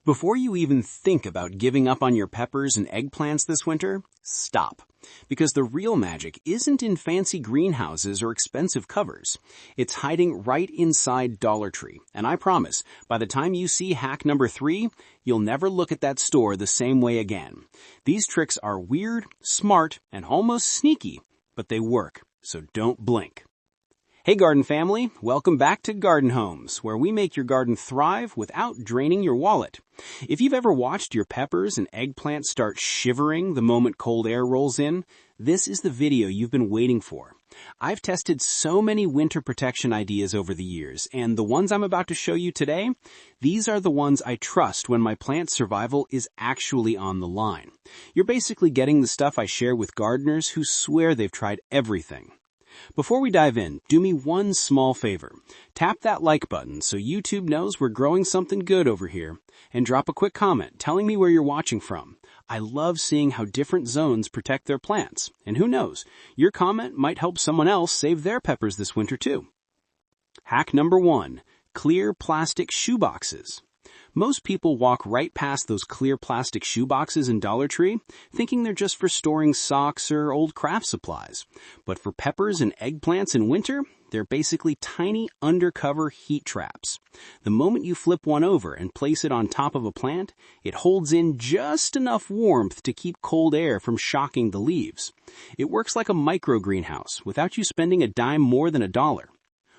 Before you even think about giving up on your peppers and eggplants this winter, stop. Because the real magic isn't in fancy greenhouses or expensive covers. It's hiding right inside Dollar Tree. And I promise, by the time you see hack number 3, you'll never look at that store the same way again. These tricks are weird, smart, and almost sneaky, but they work, so don't blink. Hey garden family, welcome back to Garden Homes, where we make your garden thrive without draining your wallet. If you've ever watched your peppers and eggplants start shivering the moment cold air rolls in, this is the video you've been waiting for. I've tested so many winter protection ideas over the years, and the ones I'm about to show you today, these are the ones I trust when my plant survival is actually on the line. You're basically getting the stuff I share with gardeners who swear they've tried everything. Before we dive in, do me one small favor. Tap that like button so YouTube knows we're growing something good over here, and drop a quick comment telling me where you're watching from. I love seeing how different zones protect their plants, and who knows, your comment might help someone else save their peppers this winter too. Hack number 1, clear plastic shoe boxes. Most people walk right past those clear plastic shoe boxes in Dollar Tree, thinking they're just for storing socks or old craft supplies. But for peppers and eggplants in winter, they're basically tiny undercover heat traps. The moment you flip one over and place it on top of a plant, it holds in just enough warmth to keep cold air from shocking the leaves. It works like a micro greenhouse without you spending a dime more than $1.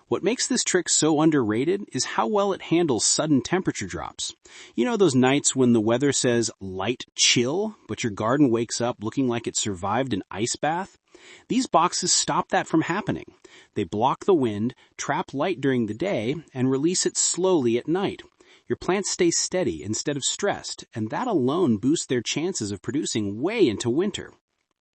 What makes this trick so underrated is how well it handles sudden temperature drops. You know those nights when the weather says light chill, but your garden wakes up looking like it survived an ice bath? These boxes stop that from happening. They block the wind, trap light during the day, and release it slowly at night. Your plants stay steady instead of stressed, and that alone boosts their chances of producing way into winter.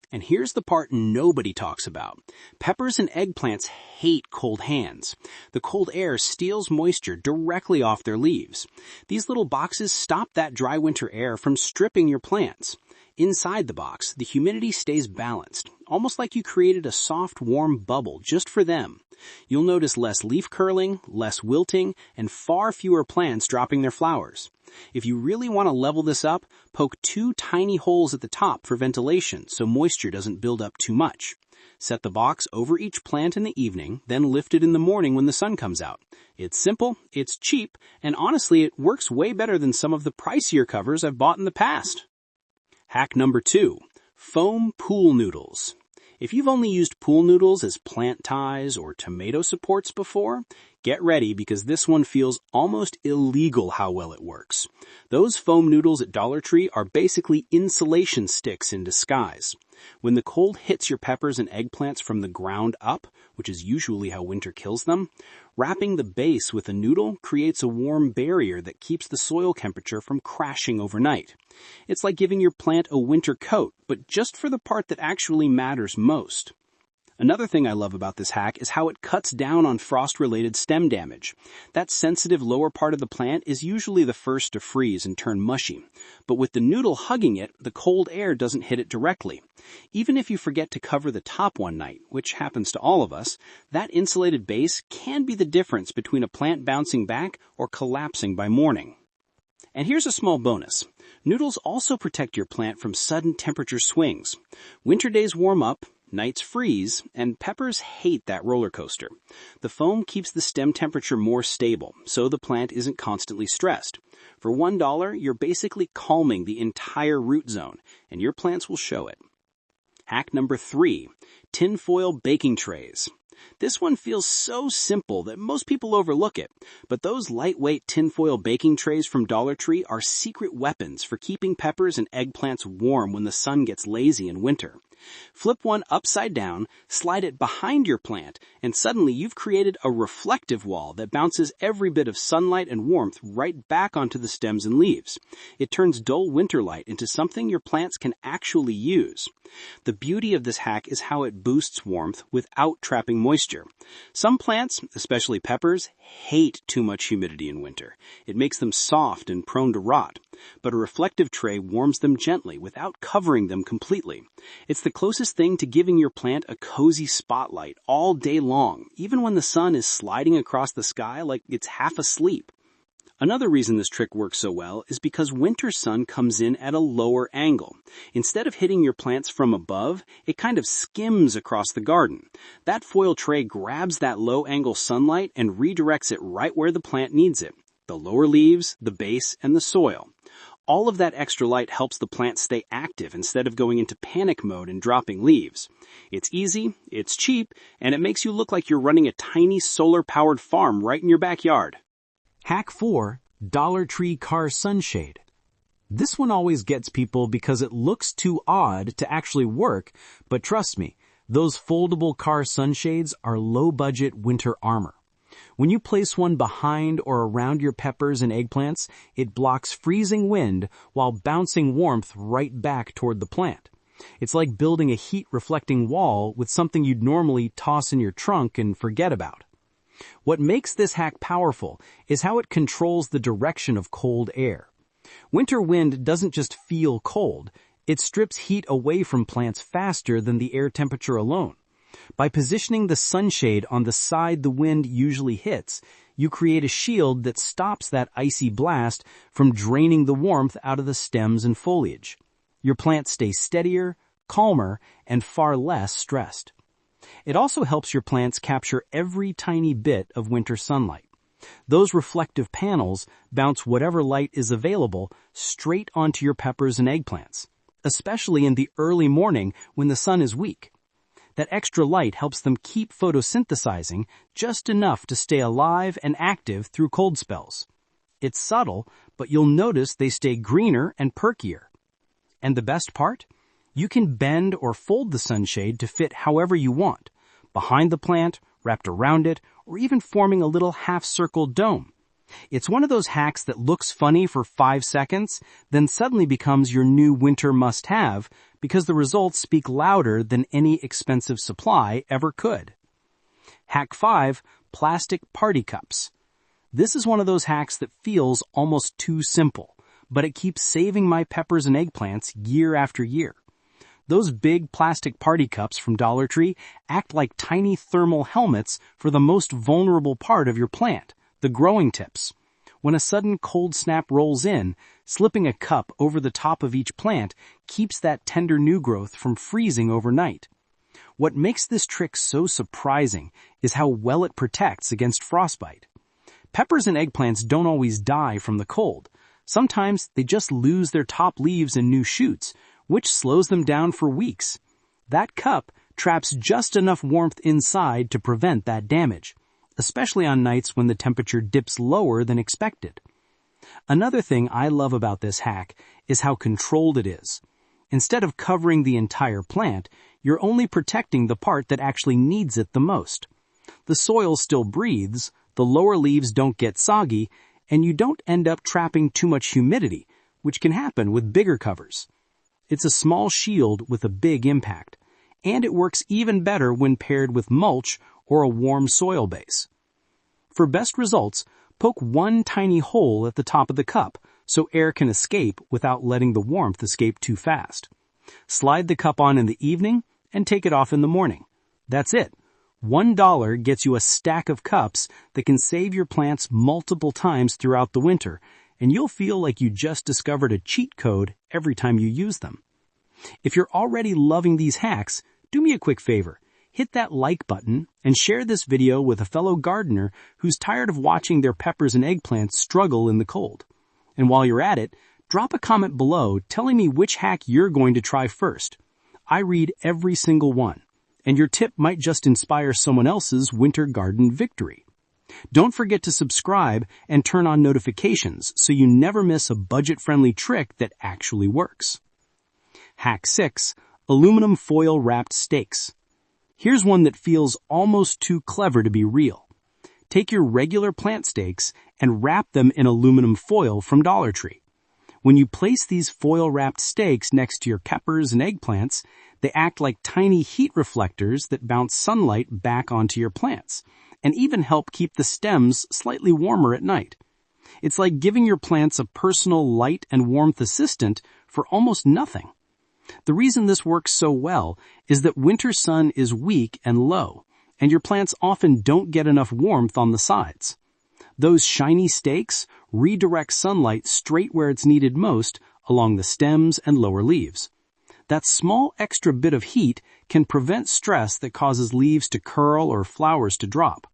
And here's the part nobody talks about. Peppers and eggplants hate cold hands. The cold air steals moisture directly off their leaves. These little boxes stop that dry winter air from stripping your plants. Inside the box, the humidity stays balanced, almost like you created a soft, warm bubble just for them. You'll notice less leaf curling, less wilting, and far fewer plants dropping their flowers. If you really want to level this up, poke 2 tiny holes at the top for ventilation so moisture doesn't build up too much. Set the box over each plant in the evening, then lift it in the morning when the sun comes out. It's simple, it's cheap, and honestly it works way better than some of the pricier covers I've bought in the past. Hack number 2, foam pool noodles. If you've only used pool noodles as plant ties or tomato supports before, get ready because this one feels almost illegal how well it works. Those foam noodles at Dollar Tree are basically insulation sticks in disguise. When the cold hits your peppers and eggplants from the ground up, which is usually how winter kills them, wrapping the base with a noodle creates a warm barrier that keeps the soil temperature from crashing overnight. It's like giving your plant a winter coat, but just for the part that actually matters most. Another thing I love about this hack is how it cuts down on frost-related stem damage. That sensitive lower part of the plant is usually the first to freeze and turn mushy. But with the noodle hugging it, the cold air doesn't hit it directly. Even if you forget to cover the top one night, which happens to all of us, that insulated base can be the difference between a plant bouncing back or collapsing by morning. And here's a small bonus. Noodles also protect your plant from sudden temperature swings. Winter days warm up, nights freeze, and peppers hate that roller coaster. The foam keeps the stem temperature more stable, so the plant isn't constantly stressed. For $1, you're basically calming the entire root zone, and your plants will show it. Hack number 3, tinfoil baking trays. This one feels so simple that most people overlook it, but those lightweight tinfoil baking trays from Dollar Tree are secret weapons for keeping peppers and eggplants warm when the sun gets lazy in winter. Flip one upside down, slide it behind your plant, and suddenly you've created a reflective wall that bounces every bit of sunlight and warmth right back onto the stems and leaves. It turns dull winter light into something your plants can actually use. The beauty of this hack is how it boosts warmth without trapping moisture. Some plants, especially peppers, hate too much humidity in winter. It makes them soft and prone to rot. But a reflective tray warms them gently without covering them completely. It's the closest thing to giving your plant a cozy spotlight all day long, even when the sun is sliding across the sky like it's half asleep. Another reason this trick works so well is because winter sun comes in at a lower angle. Instead of hitting your plants from above, it kind of skims across the garden. That foil tray grabs that low-angle sunlight and redirects it right where the plant needs it: the lower leaves, the base, and the soil. All of that extra light helps the plant stay active instead of going into panic mode and dropping leaves. It's easy, it's cheap, and it makes you look like you're running a tiny solar-powered farm right in your backyard. Hack 4. Dollar Tree Car Sunshade. This one always gets people because it looks too odd to actually work, but trust me, those foldable car sunshades are low-budget winter armor. When you place one behind or around your peppers and eggplants, it blocks freezing wind while bouncing warmth right back toward the plant. It's like building a heat-reflecting wall with something you'd normally toss in your trunk and forget about. What makes this hack powerful is how it controls the direction of cold air. Winter wind doesn't just feel cold, it strips heat away from plants faster than the air temperature alone. By positioning the sunshade on the side the wind usually hits, you create a shield that stops that icy blast from draining the warmth out of the stems and foliage. Your plants stay steadier, calmer, and far less stressed. It also helps your plants capture every tiny bit of winter sunlight. Those reflective panels bounce whatever light is available straight onto your peppers and eggplants, especially in the early morning when the sun is weak. That extra light helps them keep photosynthesizing just enough to stay alive and active through cold spells. It's subtle, but you'll notice they stay greener and perkier. And the best part? You can bend or fold the sunshade to fit however you want, behind the plant, wrapped around it, or even forming a little half-circle dome. It's one of those hacks that looks funny for 5 seconds, then suddenly becomes your new winter must-have because the results speak louder than any expensive supply ever could. Hack 5. Plastic Party Cups. This is one of those hacks that feels almost too simple, but it keeps saving my peppers and eggplants year after year. Those big plastic party cups from Dollar Tree act like tiny thermal helmets for the most vulnerable part of your plant, the growing tips. When a sudden cold snap rolls in, slipping a cup over the top of each plant keeps that tender new growth from freezing overnight. What makes this trick so surprising is how well it protects against frostbite. Peppers and eggplants don't always die from the cold. Sometimes they just lose their top leaves and new shoots, which slows them down for weeks. That cup traps just enough warmth inside to prevent that damage, especially on nights when the temperature dips lower than expected. Another thing I love about this hack is how controlled it is. Instead of covering the entire plant, you're only protecting the part that actually needs it the most. The soil still breathes, the lower leaves don't get soggy, and you don't end up trapping too much humidity, which can happen with bigger covers. It's a small shield with a big impact, and it works even better when paired with mulch or a warm soil base. For best results, poke one tiny hole at the top of the cup so air can escape without letting the warmth escape too fast. Slide the cup on in the evening and take it off in the morning. That's it. $1 gets you a stack of cups that can save your plants multiple times throughout the winter, and you'll feel like you just discovered a cheat code every time you use them. If you're already loving these hacks, do me a quick favor. Hit that like button and share this video with a fellow gardener who's tired of watching their peppers and eggplants struggle in the cold. And while you're at it, drop a comment below telling me which hack you're going to try first. I read every single one, and your tip might just inspire someone else's winter garden victory. Don't forget to subscribe and turn on notifications so you never miss a budget-friendly trick that actually works. Hack 6. Aluminum foil wrapped stakes. Here's one that feels almost too clever to be real. Take your regular plant stakes and wrap them in aluminum foil from Dollar Tree. When you place these foil-wrapped stakes next to your peppers and eggplants, they act like tiny heat reflectors that bounce sunlight back onto your plants, and even help keep the stems slightly warmer at night. It's like giving your plants a personal light and warmth assistant for almost nothing. The reason this works so well is that winter sun is weak and low, and your plants often don't get enough warmth on the sides. Those shiny stakes redirect sunlight straight where it's needed most, along the stems and lower leaves. That small extra bit of heat can prevent stress that causes leaves to curl or flowers to drop.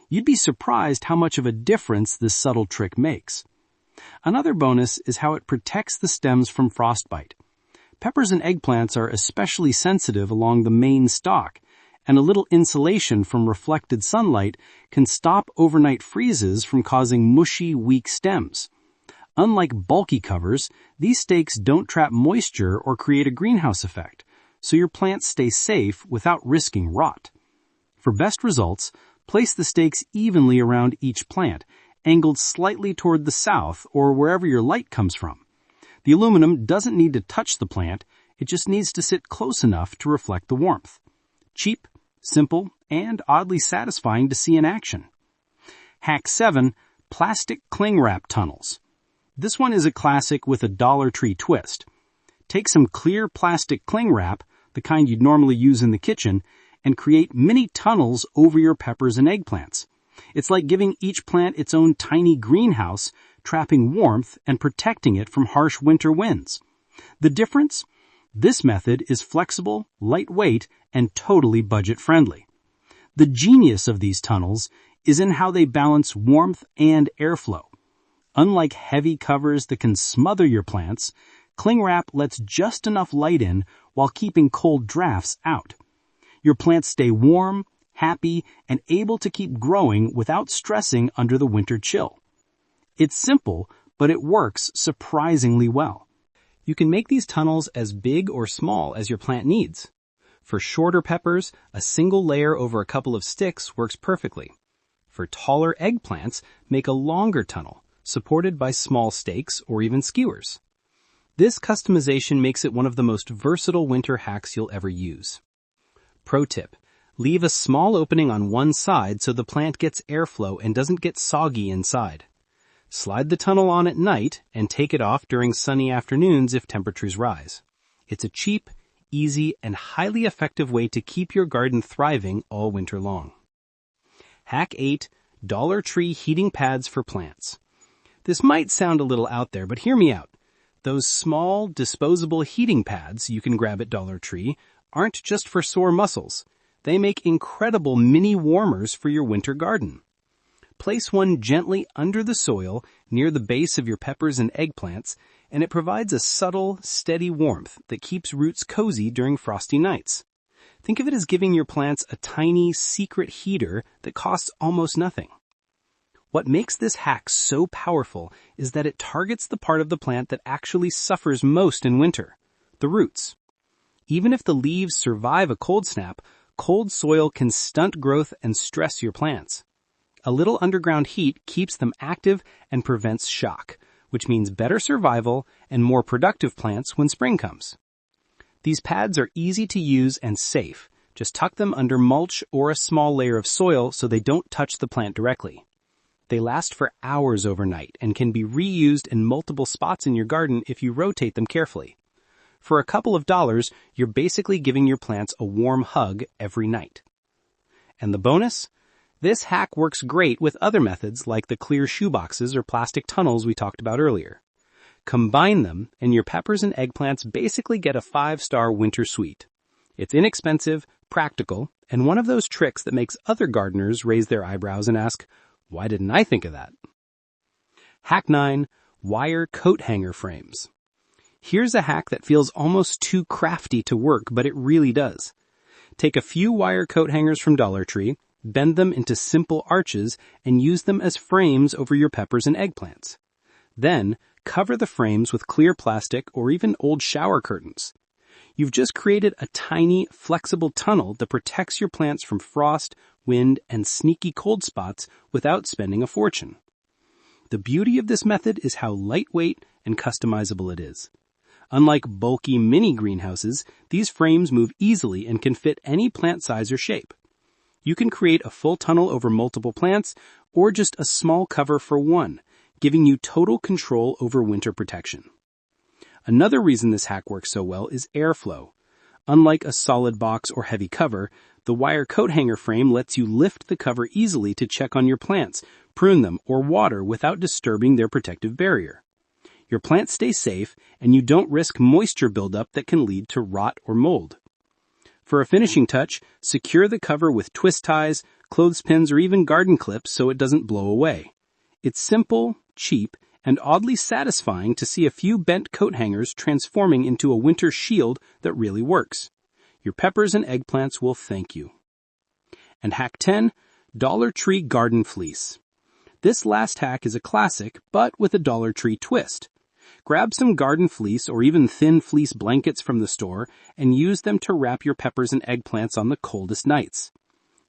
You'd be surprised how much of a difference this subtle trick makes. Another bonus is how it protects the stems from frostbite. Peppers and eggplants are especially sensitive along the main stalk, and a little insulation from reflected sunlight can stop overnight freezes from causing mushy, weak stems. Unlike bulky covers, these stakes don't trap moisture or create a greenhouse effect, so your plants stay safe without risking rot. For best results, place the stakes evenly around each plant, angled slightly toward the south or wherever your light comes from. The aluminum doesn't need to touch the plant, it just needs to sit close enough to reflect the warmth. Cheap, simple, and oddly satisfying to see in action. Hack 7. Plastic cling wrap tunnels. This one is a classic with a Dollar Tree twist. Take some clear plastic cling wrap, the kind you'd normally use in the kitchen, and create mini tunnels over your peppers and eggplants. It's like giving each plant its own tiny greenhouse, trapping warmth and protecting it from harsh winter winds. The difference? This method is flexible, lightweight, and totally budget-friendly. The genius of these tunnels is in how they balance warmth and airflow. Unlike heavy covers that can smother your plants, cling wrap lets just enough light in while keeping cold drafts out. Your plants stay warm, happy, and able to keep growing without stressing under the winter chill. It's simple, but it works surprisingly well. You can make these tunnels as big or small as your plant needs. For shorter peppers, a single layer over a couple of sticks works perfectly. For taller eggplants, make a longer tunnel, supported by small stakes or even skewers. This customization makes it one of the most versatile winter hacks you'll ever use. Pro tip: leave a small opening on one side so the plant gets airflow and doesn't get soggy inside. Slide the tunnel on at night and take it off during sunny afternoons if temperatures rise. It's a cheap, easy, and highly effective way to keep your garden thriving all winter long. Hack 8. Dollar Tree heating pads for plants. This might sound a little out there, but hear me out. Those small, disposable heating pads you can grab at Dollar Tree aren't just for sore muscles. They make incredible mini warmers for your winter garden. Place one gently under the soil near the base of your peppers and eggplants, and it provides a subtle, steady warmth that keeps roots cozy during frosty nights. Think of it as giving your plants a tiny, secret heater that costs almost nothing. What makes this hack so powerful is that it targets the part of the plant that actually suffers most in winter, the roots. Even if the leaves survive a cold snap, cold soil can stunt growth and stress your plants. A little underground heat keeps them active and prevents shock, which means better survival and more productive plants when spring comes. These pads are easy to use and safe. Just tuck them under mulch or a small layer of soil so they don't touch the plant directly. They last for hours overnight and can be reused in multiple spots in your garden if you rotate them carefully. For a couple of dollars, you're basically giving your plants a warm hug every night. And the bonus? This hack works great with other methods like the clear shoeboxes or plastic tunnels we talked about earlier. Combine them, and your peppers and eggplants basically get a 5-star winter suite. It's inexpensive, practical, and one of those tricks that makes other gardeners raise their eyebrows and ask, "Why didn't I think of that?" Hack 9. Wire coat hanger frames. Here's a hack that feels almost too crafty to work, but it really does. Take a few wire coat hangers from Dollar Tree, bend them into simple arches, and use them as frames over your peppers and eggplants. Then, cover the frames with clear plastic or even old shower curtains. You've just created a tiny, flexible tunnel that protects your plants from frost, wind, and sneaky cold spots without spending a fortune. The beauty of this method is how lightweight and customizable it is. Unlike bulky mini greenhouses, these frames move easily and can fit any plant size or shape. You can create a full tunnel over multiple plants or just a small cover for one, giving you total control over winter protection. Another reason this hack works so well is airflow. Unlike a solid box or heavy cover, the wire coat hanger frame lets you lift the cover easily to check on your plants, prune them, or water without disturbing their protective barrier. Your plants stay safe, and you don't risk moisture buildup that can lead to rot or mold. For a finishing touch, secure the cover with twist ties, clothespins, or even garden clips so it doesn't blow away. It's simple, cheap, and oddly satisfying to see a few bent coat hangers transforming into a winter shield that really works. Your peppers and eggplants will thank you. And hack 10, Dollar Tree Garden Fleece. This last hack is a classic, but with a Dollar Tree twist. Grab some garden fleece or even thin fleece blankets from the store and use them to wrap your peppers and eggplants on the coldest nights.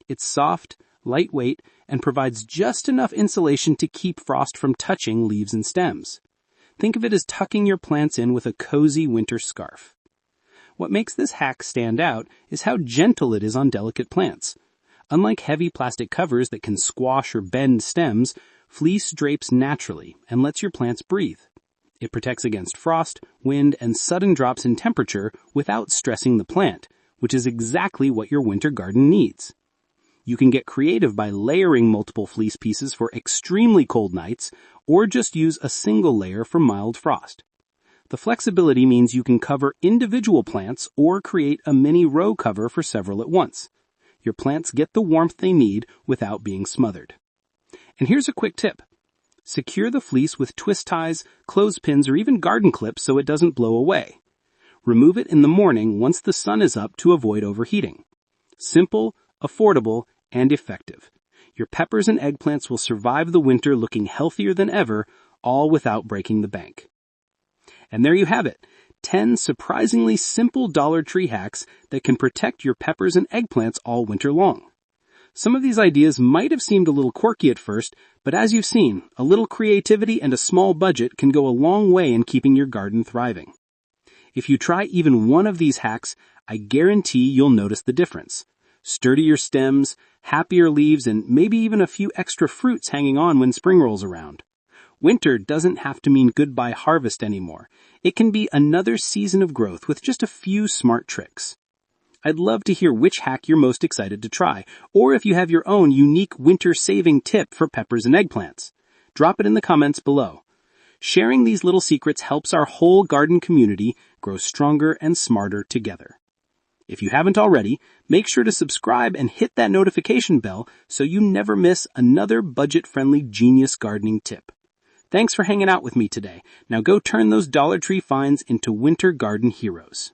It's soft, lightweight, and provides just enough insulation to keep frost from touching leaves and stems. Think of it as tucking your plants in with a cozy winter scarf. What makes this hack stand out is how gentle it is on delicate plants. Unlike heavy plastic covers that can squash or bend stems, fleece drapes naturally and lets your plants breathe. It protects against frost, wind, and sudden drops in temperature without stressing the plant, which is exactly what your winter garden needs. You can get creative by layering multiple fleece pieces for extremely cold nights, or just use a single layer for mild frost. The flexibility means you can cover individual plants or create a mini row cover for several at once. Your plants get the warmth they need without being smothered. And here's a quick tip. Secure the fleece with twist ties, clothespins, or even garden clips so it doesn't blow away. Remove it in the morning once the sun is up to avoid overheating. Simple, affordable, and effective. Your peppers and eggplants will survive the winter looking healthier than ever, all without breaking the bank. And there you have it, 10 surprisingly simple Dollar Tree hacks that can protect your peppers and eggplants all winter long. Some of these ideas might have seemed a little quirky at first, but as you've seen, a little creativity and a small budget can go a long way in keeping your garden thriving. If you try even one of these hacks, I guarantee you'll notice the difference. Sturdier stems, happier leaves, and maybe even a few extra fruits hanging on when spring rolls around. Winter doesn't have to mean goodbye harvest anymore. It can be another season of growth with just a few smart tricks. I'd love to hear which hack you're most excited to try, or if you have your own unique winter-saving tip for peppers and eggplants. Drop it in the comments below. Sharing these little secrets helps our whole garden community grow stronger and smarter together. If you haven't already, make sure to subscribe and hit that notification bell so you never miss another budget-friendly genius gardening tip. Thanks for hanging out with me today. Now go turn those Dollar Tree finds into winter garden heroes.